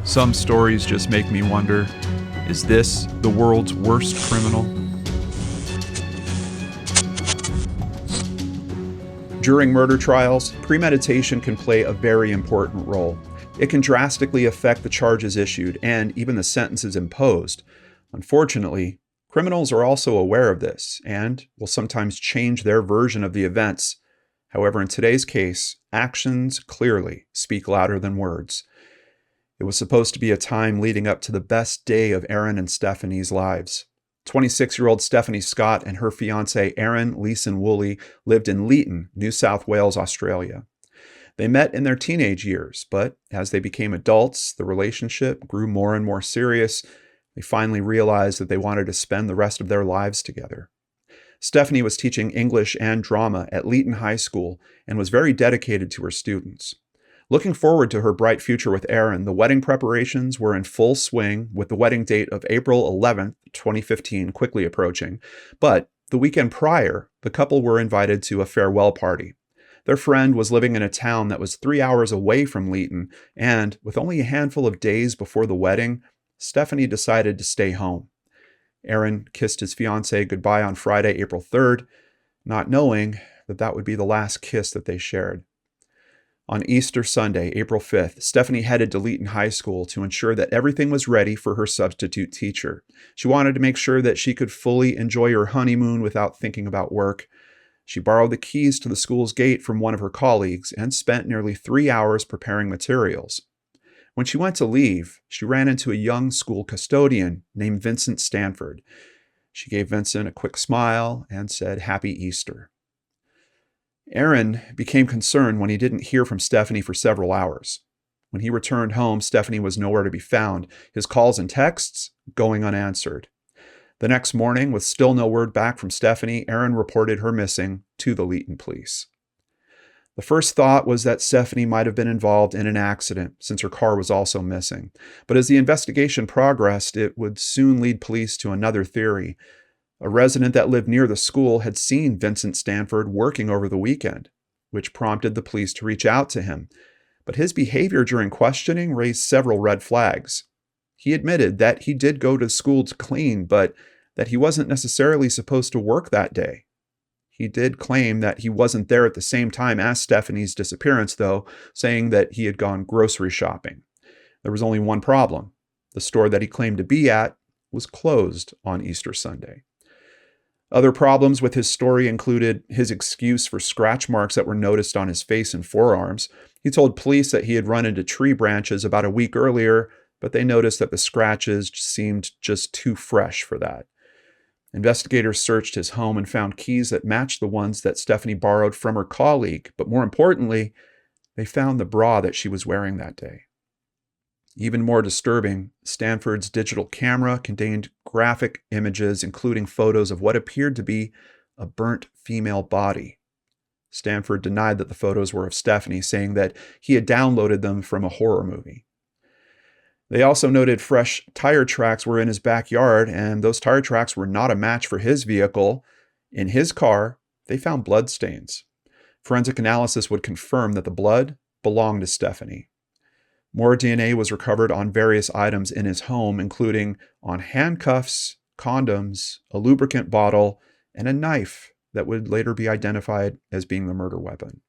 Some stories just make me wonder, is this the world's worst criminal? During murder trials, premeditation can play a very important role. It can drastically affect the charges issued and even the sentences imposed. Unfortunately, criminals are also aware of this and will sometimes change their version of the events. However, in today's case, actions clearly speak louder than words. It was supposed to be a time leading up to the best day of Aaron and Stephanie's lives. 26-year-old Stephanie Scott and her fiancé Aaron Leeson Woolley lived in Leeton, New South Wales, Australia. They met in their teenage years, but as they became adults, the relationship grew more and more serious. They finally realized that they wanted to spend the rest of their lives together. Stephanie was teaching English and drama at Leeton High School and was very dedicated to her students. Looking forward to her bright future with Aaron, the wedding preparations were in full swing, with the wedding date of April 11th, 2015 quickly approaching. But the weekend prior, the couple were invited to a farewell party. Their friend was living in a town that was 3 hours away from Leeton, and with only a handful of days before the wedding, Stephanie decided to stay home. Aaron kissed his fiancée goodbye on Friday, April 3rd, not knowing that that would be the last kiss that they shared. On Easter Sunday, April 5th, Stephanie headed to Leeton High School to ensure that everything was ready for her substitute teacher. She wanted to make sure that she could fully enjoy her honeymoon without thinking about work. She borrowed the keys to the school's gate from one of her colleagues and spent nearly 3 hours preparing materials. When she went to leave, she ran into a young school custodian named Vincent Stanford. She gave Vincent a quick smile and said, "Happy Easter." Aaron became concerned when he didn't hear from Stephanie for several hours. When he returned home, Stephanie was nowhere to be found, his calls and texts going unanswered. The next morning, with still no word back from Stephanie, Aaron reported her missing to the Leeton police. The first thought was that Stephanie might have been involved in an accident, since her car was also missing. But as the investigation progressed, it would soon lead police to another theory. A resident that lived near the school had seen Vincent Stanford working over the weekend, which prompted the police to reach out to him. But his behavior during questioning raised several red flags. He admitted that he did go to school to clean, but that he wasn't necessarily supposed to work that day. He did claim that he wasn't there at the same time as Stephanie's disappearance, though, saying that he had gone grocery shopping. There was only one problem. The store that he claimed to be at was closed on Easter Sunday. Other problems with his story included his excuse for scratch marks that were noticed on his face and forearms. He told police that he had run into tree branches about a week earlier, but they noticed that the scratches seemed just too fresh for that. Investigators searched his home and found keys that matched the ones that Stephanie borrowed from her colleague, but more importantly, they found the bra that she was wearing that day. Even more disturbing, Stanford's digital camera contained graphic images, including photos of what appeared to be a burnt female body. Stanford denied that the photos were of Stephanie, saying that he had downloaded them from a horror movie. They also noted fresh tire tracks were in his backyard, and those tire tracks were not a match for his vehicle. In his car, they found bloodstains. Forensic analysis would confirm that the blood belonged to Stephanie. More DNA was recovered on various items in his home, including on handcuffs, condoms, a lubricant bottle, and a knife that would later be identified as being the murder weapon.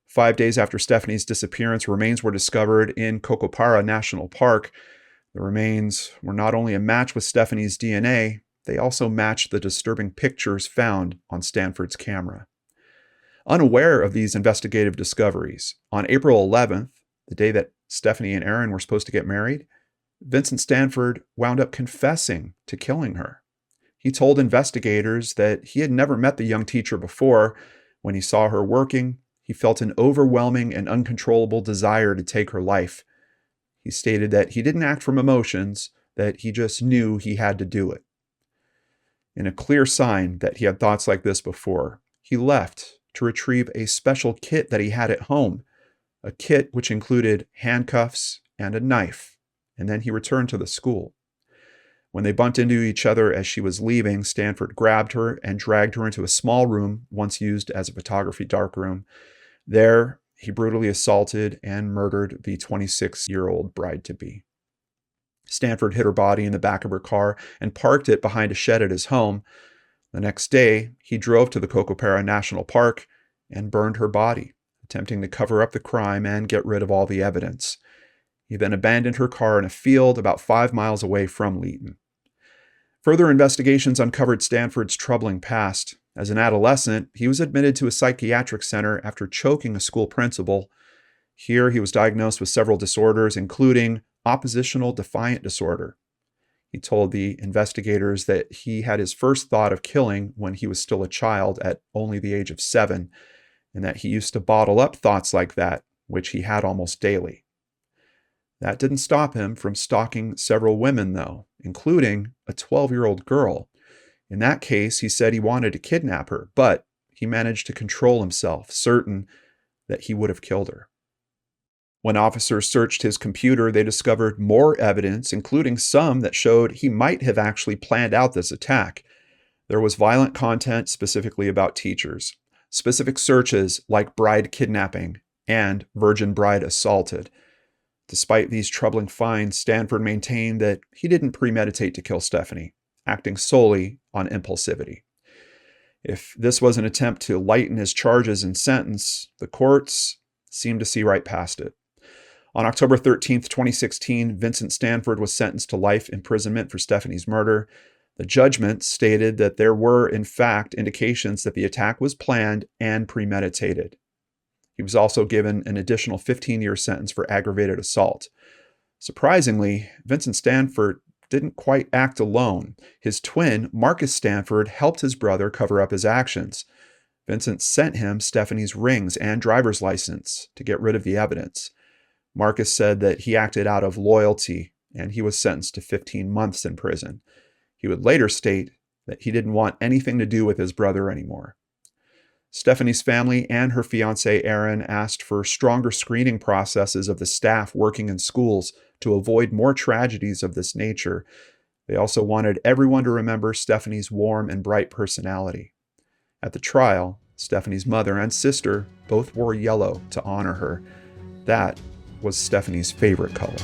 5 days after Stephanie's disappearance, remains were discovered in Kokopara National Park. The remains were not only a match with Stephanie's DNA, they also matched the disturbing pictures found on Stanford's camera. Unaware of these investigative discoveries, on April 11th, the day that Stephanie and Aaron were supposed to get married, Vincent Stanford wound up confessing to killing her. He told investigators that he had never met the young teacher before. When he saw her working, he felt an overwhelming and uncontrollable desire to take her life. He stated that he didn't act from emotions, that he just knew he had to do it. In a clear sign that he had thoughts like this before, he left to retrieve a special kit that he had at home, a kit which included handcuffs and a knife, and then he returned to the school. When they bumped into each other as she was leaving, Stanford grabbed her and dragged her into a small room once used as a photography darkroom. There, he brutally assaulted and murdered the 26-year-old bride-to-be. Stanford hid her body in the back of her car and parked it behind a shed at his home. The next day, he drove to the Cocopera National Park and burned her body, attempting to cover up the crime and get rid of all the evidence. He then abandoned her car in a field about 5 miles away from Leeton. Further investigations uncovered Stanford's troubling past. As an adolescent, he was admitted to a psychiatric center after choking a school principal. Here, he was diagnosed with several disorders, including oppositional defiant disorder. He told the investigators that he had his first thought of killing when he was still a child at only the age of 7, and that he used to bottle up thoughts like that, which he had almost daily. That didn't stop him from stalking several women, though, including a 12-year-old girl. In that case, he said he wanted to kidnap her, but he managed to control himself, certain that he would have killed her. When officers searched his computer, they discovered more evidence, including some that showed he might have actually planned out this attack. There was violent content specifically about teachers, specific searches like bride kidnapping and virgin bride assaulted. Despite these troubling finds, Stanford maintained that he didn't premeditate to kill Stephanie, acting solely on impulsivity. If this was an attempt to lighten his charges and sentence, the courts seemed to see right past it. On October 13, 2016, Vincent Stanford was sentenced to life imprisonment for Stephanie's murder. The judgment stated that there were, in fact, indications that the attack was planned and premeditated. He was also given an additional 15-year sentence for aggravated assault. Surprisingly, Vincent Stanford didn't quite act alone. His twin, Marcus Stanford, helped his brother cover up his actions. Vincent sent him Stephanie's rings and driver's license to get rid of the evidence. Marcus said that he acted out of loyalty, and he was sentenced to 15 months in prison. He would later state that he didn't want anything to do with his brother anymore. Stephanie's family and her fiancé Aaron asked for stronger screening processes of the staff working in schools to avoid more tragedies of this nature. They also wanted everyone to remember Stephanie's warm and bright personality. At the trial, Stephanie's mother and sister both wore yellow to honor her. That was Stephanie's favorite color.